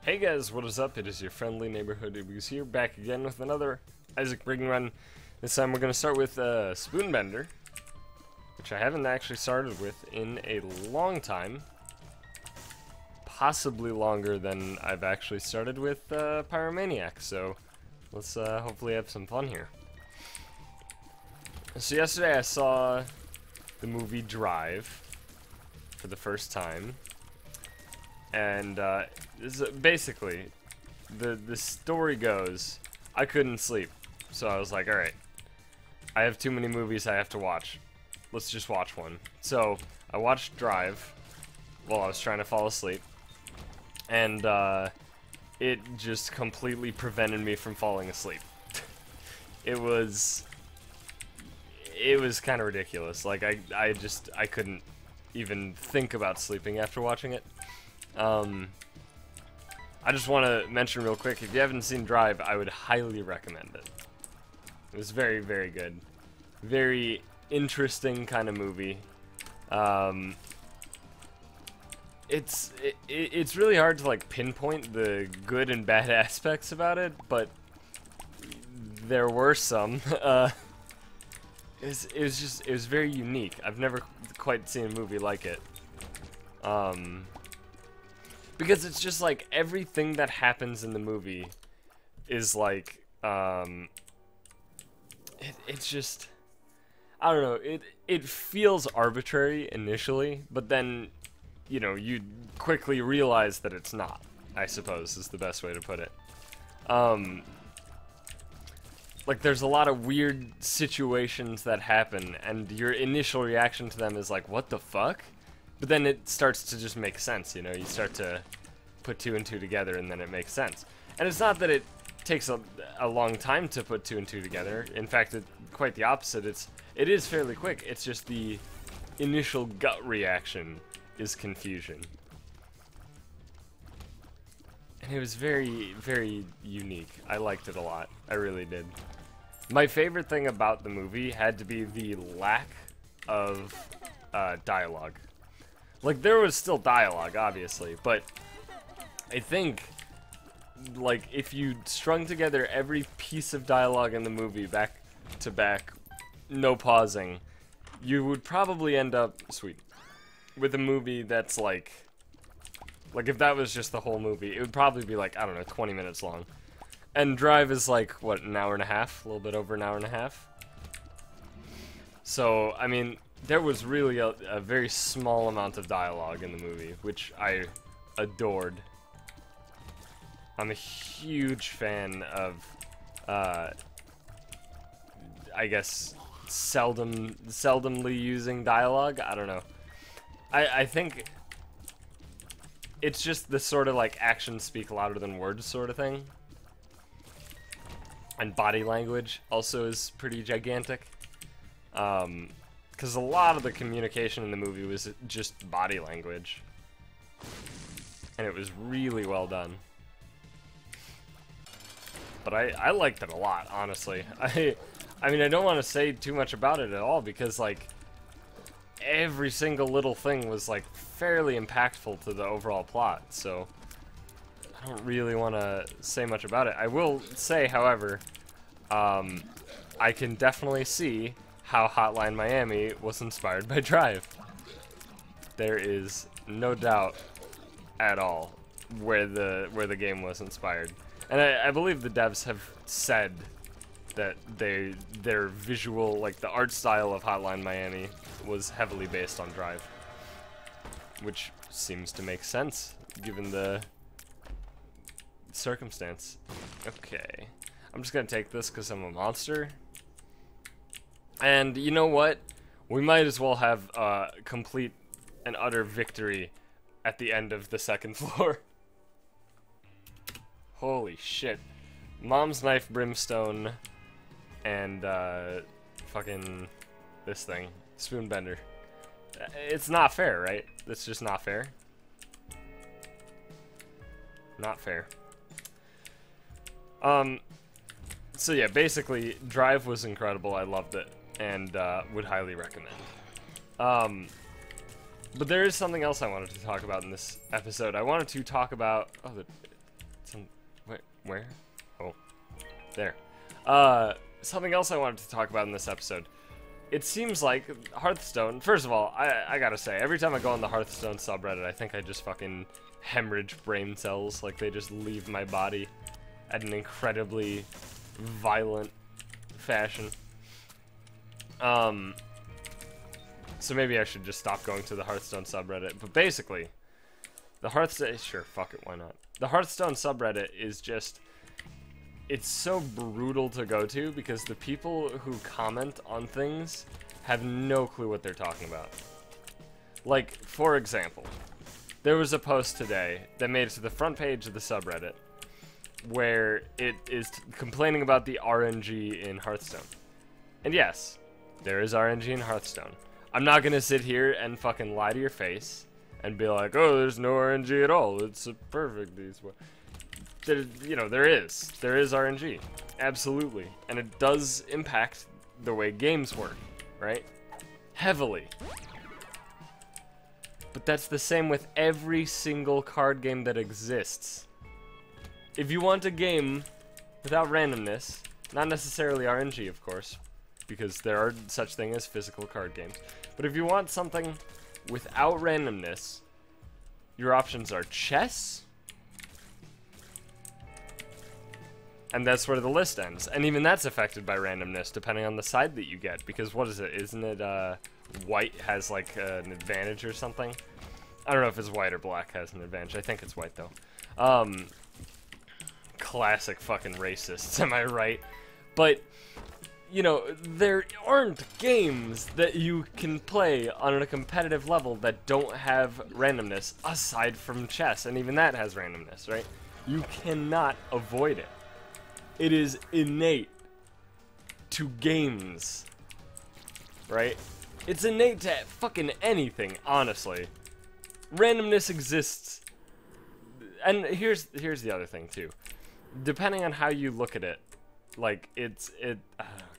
Hey guys, what is up? It is your friendly neighborhood Ibooz here, back again with another Isaac Brigging run. This time we're going to start with Spoonbender, which I haven't actually started with in a long time. Possibly longer than I've actually started with Pyromaniac, so let's hopefully have some fun here. So yesterday I saw the movie Drive for the first time. And basically, the story goes, I couldn't sleep, so I was like, alright, I have too many movies I have to watch. Let's just watch one. So, I watched Drive while I was trying to fall asleep, and it just completely prevented me from falling asleep. It was kind of ridiculous. Like, I couldn't even think about sleeping after watching it. I just want to mention real quick, if you haven't seen Drive, I would highly recommend it. It was very, very good. Very interesting kind of movie. It's really hard to like pinpoint the good and bad aspects about it, but there were some. It was very unique. I've never quite seen a movie like it. Because it's just like everything that happens in the movie is like, it's just, I don't know, it feels arbitrary initially, but then, you know, you quickly realize that it's not, I suppose, is the best way to put it. Like, there's a lot of weird situations that happen, and your initial reaction to them is like, what the fuck? But then it starts to just make sense, you know? You start to put two and two together, and then it makes sense. And it's not that it takes a long time to put two and two together. In fact, quite the opposite. It is fairly quick. It's just the initial gut reaction is confusion. And it was very, very unique. I liked it a lot. I really did. My favorite thing about the movie had to be the lack of dialogue. Like, there was still dialogue, obviously, but I think, like, if you strung together every piece of dialogue in the movie back to back, no pausing, you would probably end up, with a movie that's like if that was just the whole movie, it would probably be like, I don't know, 20 minutes long. And Drive is like, what, an hour and a half? A little bit over an hour and a half? So, I mean, there was really a very small amount of dialogue in the movie, which I adored. I'm a huge fan of, I guess, seldomly using dialogue. I don't know. I think it's just the sort of like actions speak louder than words sort of thing. And body language also is pretty gigantic. Because a lot of the communication in the movie was just body language. And it was really well done. But I liked it a lot, honestly. I mean, I don't want to say too much about it at all, because, like, every single little thing was, like, fairly impactful to the overall plot, so I don't really want to say much about it. I will say, however, I can definitely see how Hotline Miami was inspired by Drive. There is no doubt at all where the game was inspired. And I believe the devs have said that their visual, like the art style of Hotline Miami was heavily based on Drive. Which seems to make sense, given the circumstance. Okay. I'm just gonna take this because I'm a monster. And you know what? We might as well have complete and utter victory at the end of the second floor. Holy shit. Mom's Knife, Brimstone, and fucking this thing. Spoonbender. It's not fair, right? It's just not fair. Not fair. So yeah, basically, Drive was incredible. I loved it, and would highly recommend. But there is something else I wanted to talk about in this episode. I wanted to talk about... Oh, Where? Oh, there. Something else I wanted to talk about in this episode. It seems like Hearthstone, first of all, I gotta say, every time I go on the Hearthstone subreddit, I think I just fucking hemorrhage brain cells, like they just leave my body at an incredibly violent fashion. So maybe I should just stop going to the Hearthstone subreddit, but basically, the Hearthstone, sure, fuck it, why not? The Hearthstone subreddit is just, it's so brutal to go to because the people who comment on things have no clue what they're talking about. Like, for example, there was a post today that made it to the front page of the subreddit where it is complaining about the RNG in Hearthstone. And yes, there is RNG in Hearthstone. I'm not gonna sit here and fucking lie to your face and be like, oh, there's no RNG at all. It's perfect these way. You know, there is RNG, absolutely, and it does impact the way games work, right? Heavily. But that's the same with every single card game that exists. If you want a game without randomness, not necessarily RNG, of course, because there are such things as physical card games, but if you want something without randomness, your options are chess, and that's where the list ends. And even that's affected by randomness, depending on the side that you get. Because what is it? Isn't it white has like an advantage or something? I don't know if it's white or black has an advantage. I think it's white though. Classic fucking racists, am I right? But, you know, there aren't games that you can play on a competitive level that don't have randomness, aside from chess. And even that has randomness, right? You cannot avoid it. It is innate to games, right? It's innate to fucking anything, honestly. Randomness exists. And here's the other thing, too. Depending on how you look at it, like, oh,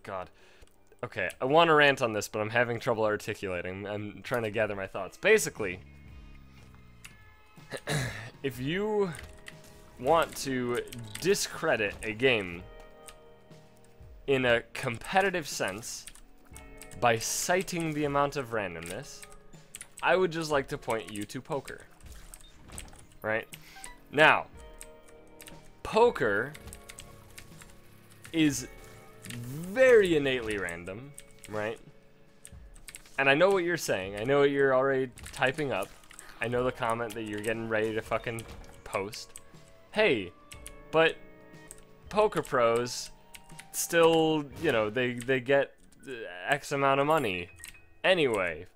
God. Okay, I want to rant on this, but I'm having trouble articulating. I'm trying to gather my thoughts. Basically, if you want to discredit a game in a competitive sense by citing the amount of randomness, I would just like to point you to poker. Right? Now, poker is very innately random, right? And I know what you're saying. I know what you're already typing up. I know the comment that you're getting ready to fucking post. Hey, but poker pros still, you know, they get X amount of money anyway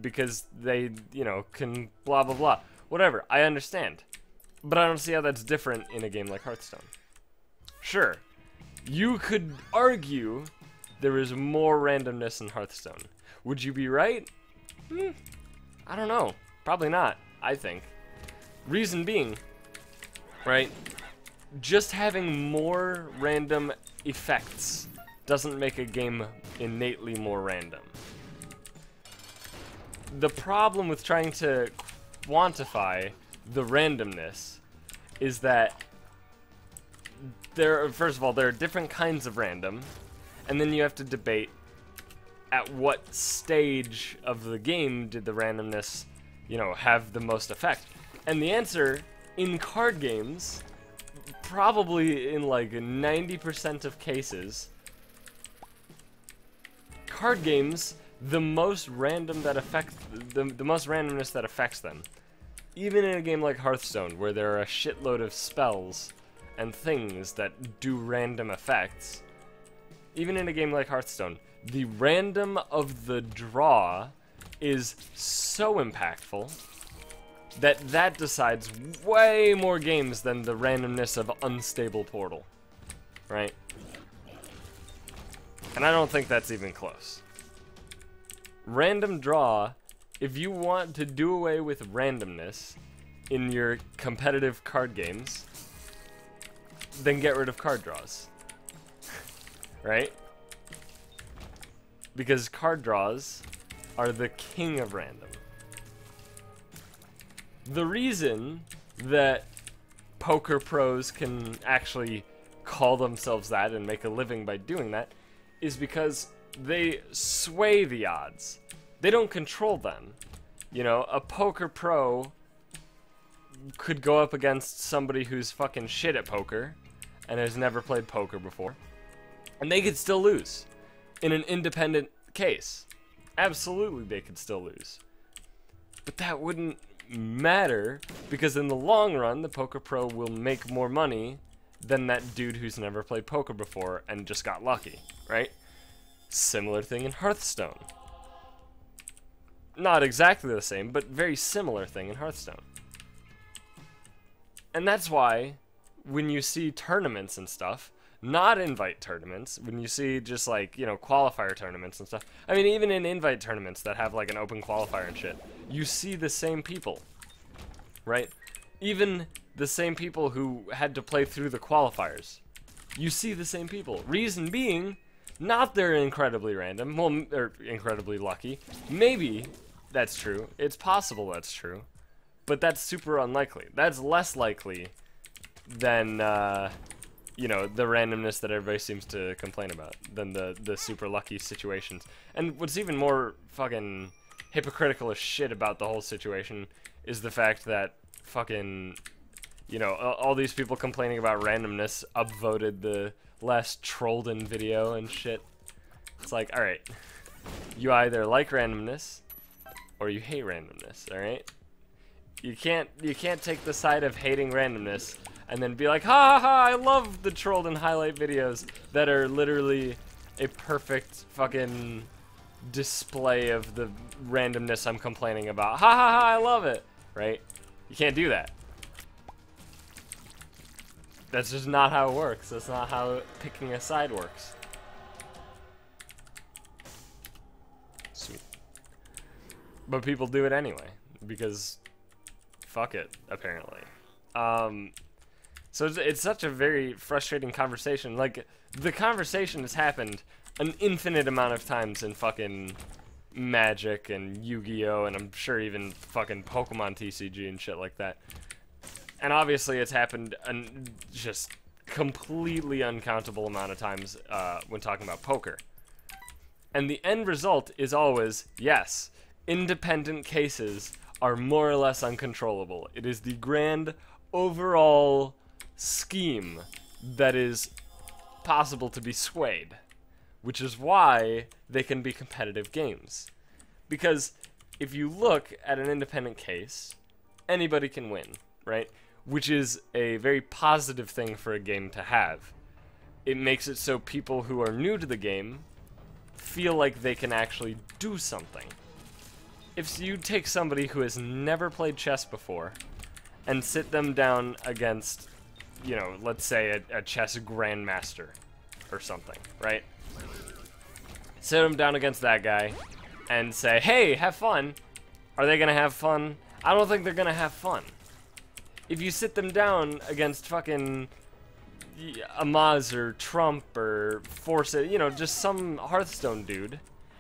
because they, you know, can blah blah blah. Whatever, I understand. But I don't see how that's different in a game like Hearthstone. Sure, you could argue there is more randomness in Hearthstone. Would you be right? I don't know. Probably not, I think. Reason being, right, just having more random effects doesn't make a game innately more random. The problem with trying to quantify the randomness is that first of all, there are different kinds of random, and then you have to debate at what stage of the game did the randomness, you know, have the most effect. And the answer, in card games, probably in like 90% of cases, card games, the most random that affects the most randomness that affects them, even in a game like Hearthstone, where there are a shitload of spells and things that do random effects, even in a game like Hearthstone, the random of the draw is so impactful that decides way more games than the randomness of Unstable Portal, right? And I don't think that's even close. Random draw, if you want to do away with randomness in your competitive card games, then get rid of card draws. Right? Because card draws are the king of random. The reason that poker pros can actually call themselves that and make a living by doing that is because they sway the odds. They don't control them. You know, a poker pro could go up against somebody who's fucking shit at poker and has never played poker before, and they could still lose in an independent case. Absolutely, they could still lose. But that wouldn't matter, because in the long run, the poker pro will make more money than that dude who's never played poker before and just got lucky, right? Similar thing in Hearthstone. Not exactly the same, but very similar thing in Hearthstone. And that's why when you see tournaments and stuff, not invite tournaments, when you see just like, you know, qualifier tournaments and stuff, I mean, even in invite tournaments that have like an open qualifier and shit, you see the same people, right? Even the same people who had to play through the qualifiers. You see the same people. Reason being, not they're incredibly random, well, or incredibly lucky. Maybe that's true. It's possible that's true. But that's super unlikely. That's less likely than, you know, the randomness that everybody seems to complain about, than the super lucky situations. And what's even more fucking hypocritical as shit about the whole situation is the fact that fucking, you know, all these people complaining about randomness upvoted the last Trollden video and shit. It's like, alright, you either like randomness or you hate randomness, alright? You can't take the side of hating randomness and then be like, ha ha ha, I love the Trollden highlight videos that are literally a perfect fucking display of the randomness I'm complaining about. Ha ha ha, I love it, right? You can't do that. That's just not how it works. That's not how picking a side works. Sweet. But people do it anyway, because fuck it, apparently. So it's such a very frustrating conversation. Like, the conversation has happened an infinite amount of times in fucking Magic and Yu-Gi-Oh! And I'm sure even fucking Pokemon TCG and shit like that. And obviously it's happened just completely uncountable amount of times when talking about poker. And the end result is always, yes, independent cases are more or less uncontrollable. It is the grand overall scheme that is possible to be swayed, which is why they can be competitive games. Because if you look at an independent case, anybody can win, right? Which is a very positive thing for a game to have. It makes it so people who are new to the game feel like they can actually do something. If you take somebody who has never played chess before and sit them down against, you know, let's say a chess grandmaster or something, right? Sit them down against that guy and say, hey, have fun. Are they gonna have fun? I don't think they're gonna have fun. If you sit them down against fucking Amaz or Trump or Force, you know, just some Hearthstone dude,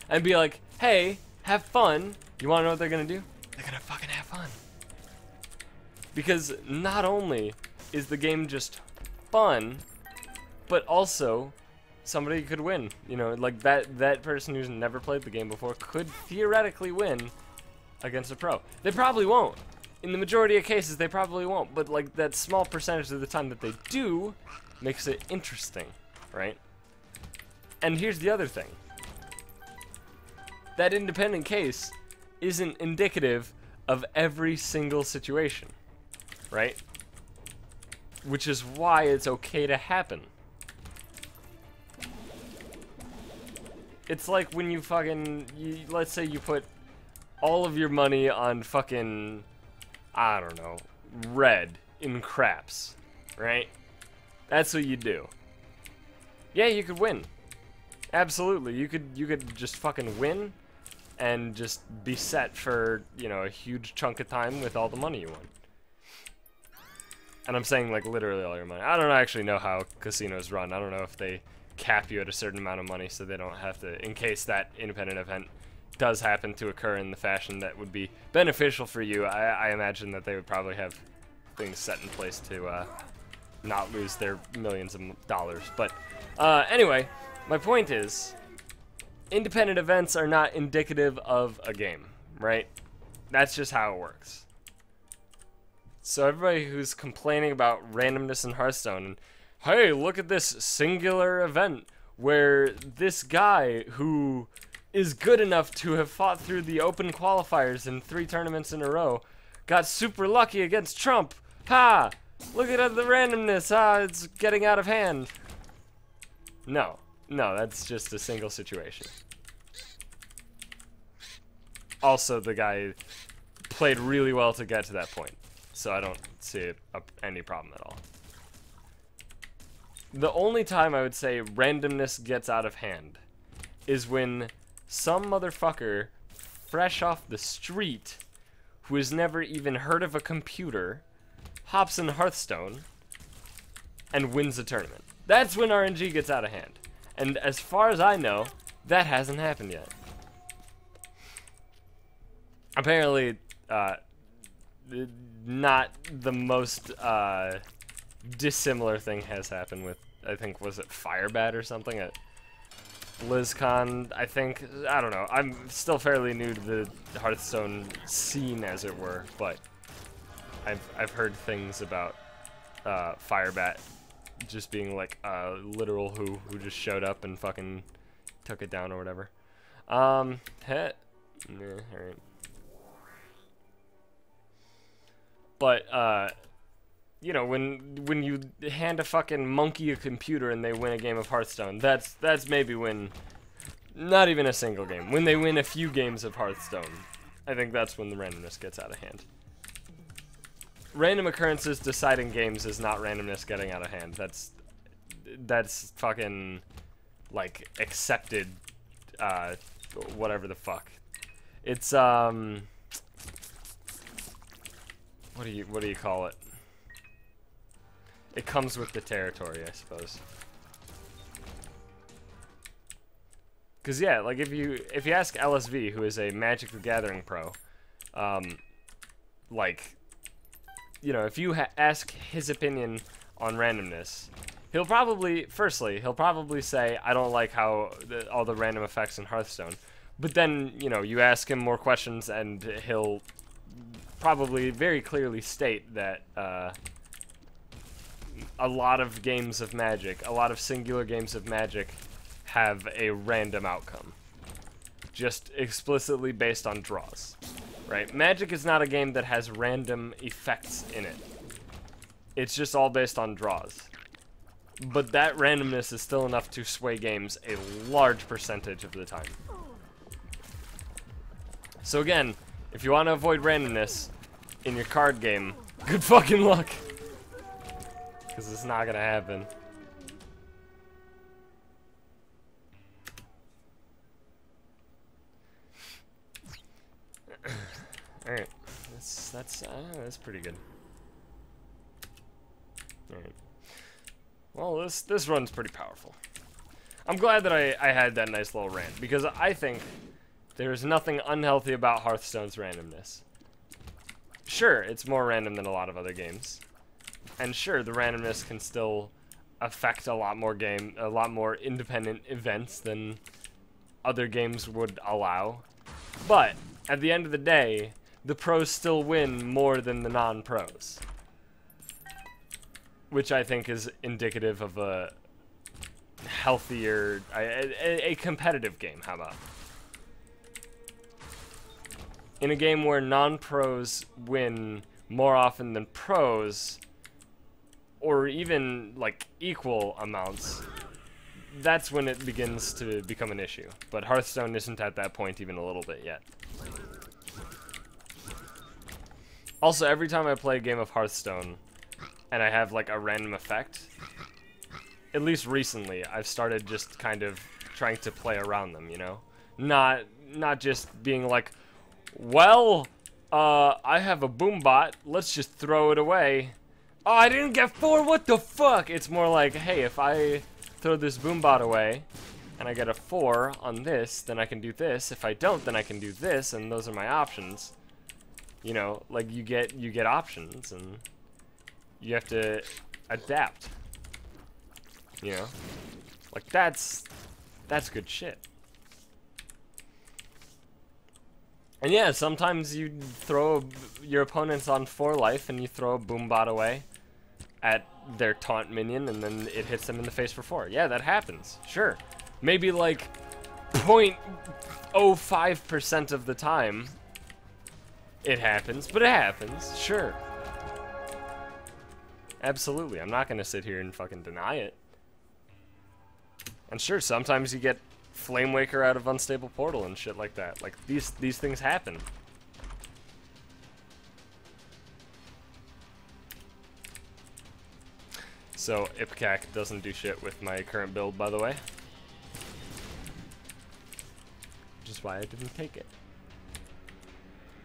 and be like, hey, have fun, you wanna know what they're gonna do? They're gonna fucking have fun. Because not only is the game just fun, but also somebody could win. You know, like that person who's never played the game before could theoretically win against a pro. They probably won't. In the majority of cases, they probably won't. But like that small percentage of the time that they do makes it interesting, right? And here's the other thing. That independent case isn't indicative of every single situation, right? Which is why it's okay to happen. It's like when you fucking, let's say you put all of your money on fucking, I don't know, red in craps, right? That's what you do. Yeah, you could win. Absolutely, you could just fucking win and just be set for, you know, a huge chunk of time with all the money you won. And I'm saying like literally all your money. I don't actually know how casinos run. I don't know if they cap you at a certain amount of money so they don't have to, in case that independent event does happen to occur in the fashion that would be beneficial for you. I imagine that they would probably have things set in place to not lose their millions of dollars. But anyway, my point is, independent events are not indicative of a game, right? That's just how it works. So everybody who's complaining about randomness in Hearthstone, and hey, look at this singular event where this guy who is good enough to have fought through the open qualifiers in 3 tournaments in a row got super lucky against Trump. Ha! Look at the randomness. Ah, it's getting out of hand. No, that's just a single situation. Also, the guy played really well to get to that point, so I don't see any problem at all. The only time I would say randomness gets out of hand is when some motherfucker fresh off the street who has never even heard of a computer hops in Hearthstone and wins a tournament. That's when RNG gets out of hand. And as far as I know, that hasn't happened yet. Apparently, not the most dissimilar thing has happened with, I think, was it Firebat or something at BlizzCon, I think. I don't know. I'm still fairly new to the Hearthstone scene, as it were, but I've heard things about Firebat just being like a literal who just showed up and fucking took it down or whatever. Alright. But you know, when you hand a fucking monkey a computer and they win a game of Hearthstone, that's maybe when, not even a single game, when they win a few games of Hearthstone, I think that's when the randomness gets out of hand. Random occurrences deciding games is not randomness getting out of hand. That's fucking like accepted whatever the fuck. It's what do you call it? It comes with the territory, I suppose. Cause yeah, like if you ask LSV, who is a Magic the Gathering pro, like, you know, if you ask his opinion on randomness, he'll probably say, I don't like how all the random effects in Hearthstone. But then, you know, you ask him more questions and he'll probably very clearly state that a lot of games of Magic, a lot of singular games of Magic have a random outcome. Just explicitly based on draws. Right? Magic is not a game that has random effects in it. It's just all based on draws. But that randomness is still enough to sway games a large percentage of the time. So again, if you want to avoid randomness in your card game, good fucking luck. Because it's not gonna happen. Alright, that's pretty good. Alright. Well, this run's pretty powerful. I'm glad that I had that nice little rant, because I think there's nothing unhealthy about Hearthstone's randomness. Sure, it's more random than a lot of other games. And sure, the randomness can still affect a lot more independent events than other games would allow. But at the end of the day, the pros still win more than the non-pros, which I think is indicative of a healthier, a competitive game. How about? In a game where non-pros win more often than pros, or even like equal amounts, that's when it begins to become an issue. But Hearthstone isn't at that point even a little bit yet. Also, every time I play a game of Hearthstone and I have like a random effect, at least recently, I've started just kind of trying to play around them, you know? Not just being like, well, I have a Boombot, let's just throw it away. Oh, I didn't get 4, what the fuck? It's more like, hey, if I throw this Boombot away and I get a 4 on this, then I can do this. If I don't, then I can do this, and those are my options. You know, like you get options, and you have to adapt. You know? Like, that's good shit. And yeah, sometimes you throw your opponents on 4 life and you throw a Boombot away at their taunt minion and then it hits them in the face for 4. Yeah, that happens. Sure. Maybe like 0.05% of the time it happens, but it happens. Sure. Absolutely. I'm not going to sit here and fucking deny it. And sure, sometimes you get Flamewaker out of Unstable Portal and shit like that. Like, these things happen. So, Ipcak doesn't do shit with my current build, by the way. Which is why I didn't take it.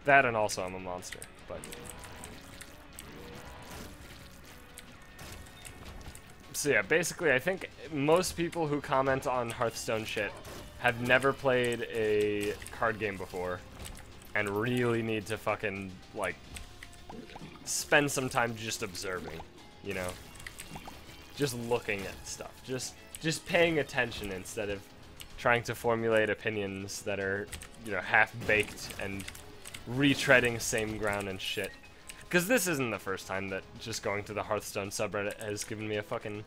That and also I'm a monster, but... So yeah, basically I think most people who comment on Hearthstone shit have never played a card game before and really need to fucking, like, spend some time just observing, you know? Just looking at stuff. Just paying attention instead of trying to formulate opinions that are, you know, half-baked and retreading same ground and shit. Because this isn't the first time that just going to the Hearthstone subreddit has given me a fucking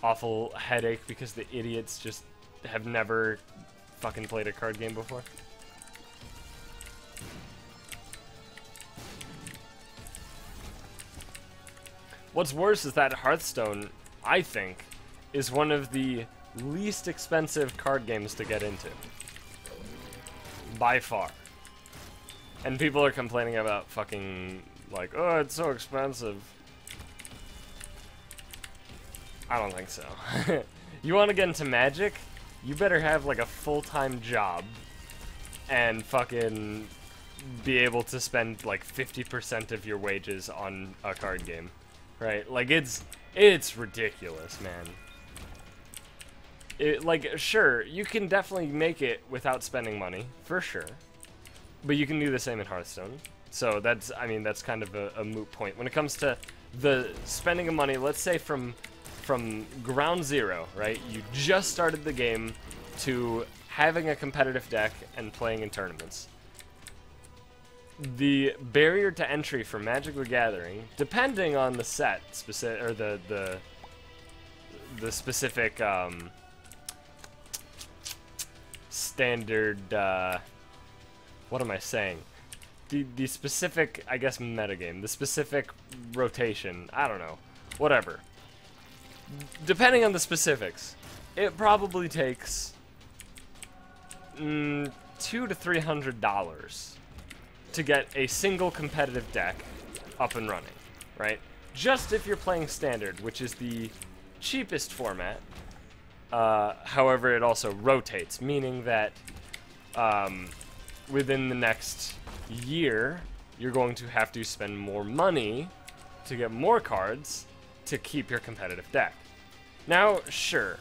awful headache because the idiots just have never fucking played a card game before. What's worse is that Hearthstone, I think, is one of the least expensive card games to get into. By far. And people are complaining about fucking... like, oh, it's so expensive. I don't think so. You want to get into Magic? You better have, like, a full-time job and fucking be able to spend, like, 50% of your wages on a card game. Right? Like, it's ridiculous, man. Like, sure, you can definitely make it without spending money, for sure. But you can do the same in Hearthstone. So that's, I mean, that's kind of a moot point. When it comes to the spending of money, let's say from ground zero, right? You just started the game to having a competitive deck and playing in tournaments. The barrier to entry for Magic the Gathering, depending on the set, or the specific standard, what am I saying? The specific, I guess, metagame, the specific rotation, I don't know, whatever. Depending on the specifics, it probably takes $200 to $300 to get a single competitive deck up and running, right? Just if you're playing Standard, which is the cheapest format. However, it also rotates, meaning that within the next year, you're going to have to spend more money to get more cards to keep your competitive deck. Now, sure,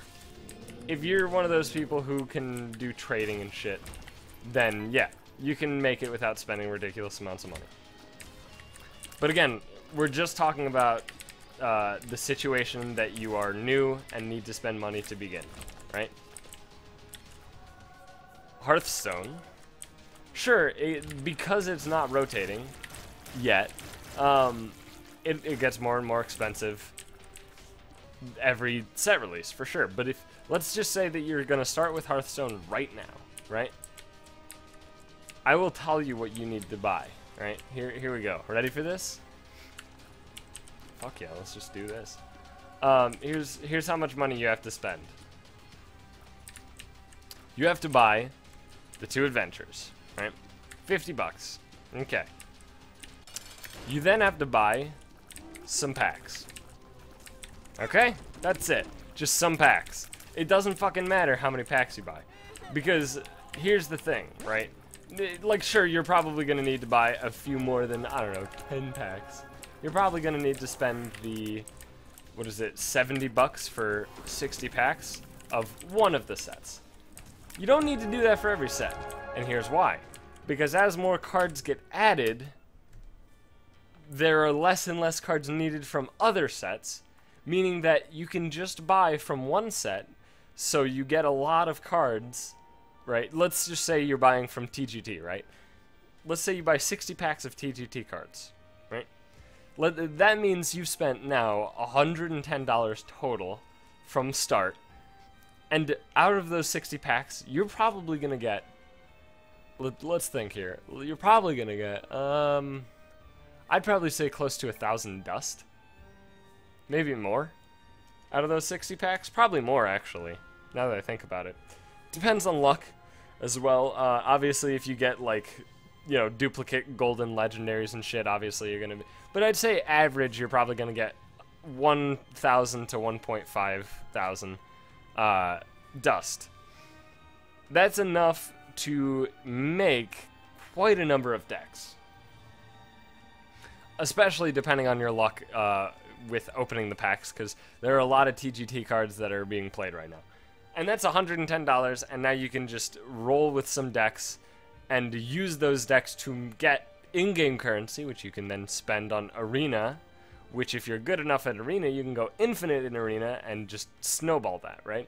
if you're one of those people who can do trading and shit, then yeah, you can make it without spending ridiculous amounts of money. But again, we're just talking about the situation that you are new and need to spend money to begin, right? Hearthstone, sure, because it's not rotating yet, it gets more and more expensive every set release, for sure. But if, let's just say that you're going to start with Hearthstone right now, right? I will tell you what you need to buy, right? Here we go. Ready for this? Fuck yeah, let's just do this. Here's how much money you have to spend. You have to buy the 2 adventures, right? $50. Okay. You then have to buy some packs. Okay? That's it. Just some packs. It doesn't fucking matter how many packs you buy. Because here's the thing, right? Like, sure, you're probably going to need to buy a few more than, I don't know, 10 packs. You're probably going to need to spend the, what is it, $70 for 60 packs of one of the sets. You don't need to do that for every set. And here's why. Because as more cards get added, there are less and less cards needed from other sets, meaning that you can just buy from one set, so you get a lot of cards, right? Let's just say you're buying from TGT, right? Let's say you buy 60 packs of TGT cards, right? That means you've spent now $110 total from start, and out of those 60 packs, you're probably going to get, let's think here, you're probably going to get, I'd probably say close to 1,000 dust. Maybe more out of those 60 packs. Probably more, actually, now that I think about it. Depends on luck as well. Obviously, if you get, like, you know, duplicate golden legendaries and shit, obviously you're going to be... But I'd say average, you're probably going to get 1,000 to 1,500 dust. That's enough to make quite a number of decks. Especially depending on your luck with opening the packs, because there are a lot of TGT cards that are being played right now. And that's $110, and now you can just roll with some decks and use those decks to get in-game currency, which you can then spend on Arena, which if you're good enough at Arena, you can go infinite in Arena and just snowball that, right?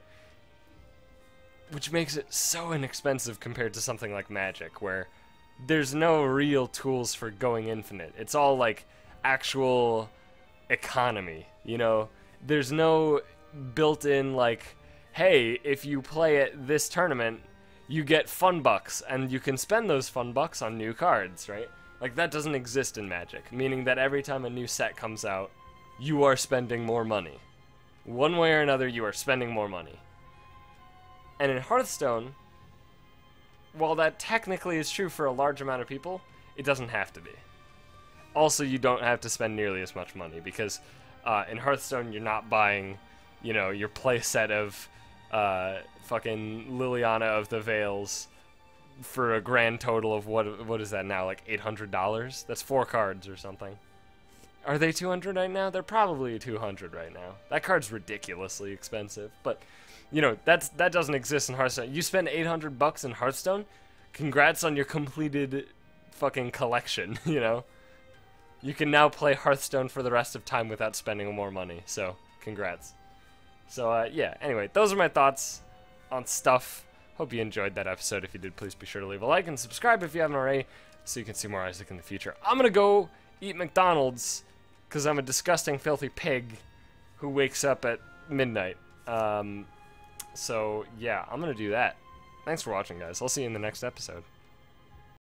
Which makes it so inexpensive compared to something like Magic, where there's no real tools for going infinite. It's all like actual economy, you know? There's no built-in like, hey, if you play at this tournament, you get fun bucks, and you can spend those fun bucks on new cards, right? Like, that doesn't exist in Magic, meaning that every time a new set comes out, you are spending more money. One way or another, you are spending more money. And in Hearthstone, while that technically is true for a large amount of people, it doesn't have to be. Also, you don't have to spend nearly as much money, because in Hearthstone, you're not buying, you know, your play set of fucking Liliana of the Veils for a grand total of, what is that now, like $800? That's 4 cards or something. Are they 200 right now? They're probably 200 right now. That card's ridiculously expensive, but... You know, that doesn't exist in Hearthstone. You spend 800 bucks in Hearthstone, congrats on your completed fucking collection, you know? You can now play Hearthstone for the rest of time without spending more money, so congrats. So, yeah, anyway, those are my thoughts on stuff. Hope you enjoyed that episode. If you did, please be sure to leave a like and subscribe if you haven't already, so you can see more Isaac in the future. I'm gonna go eat McDonald's, because I'm a disgusting, filthy pig who wakes up at midnight. So, yeah, I'm going to do that. Thanks for watching, guys. I'll see you in the next episode.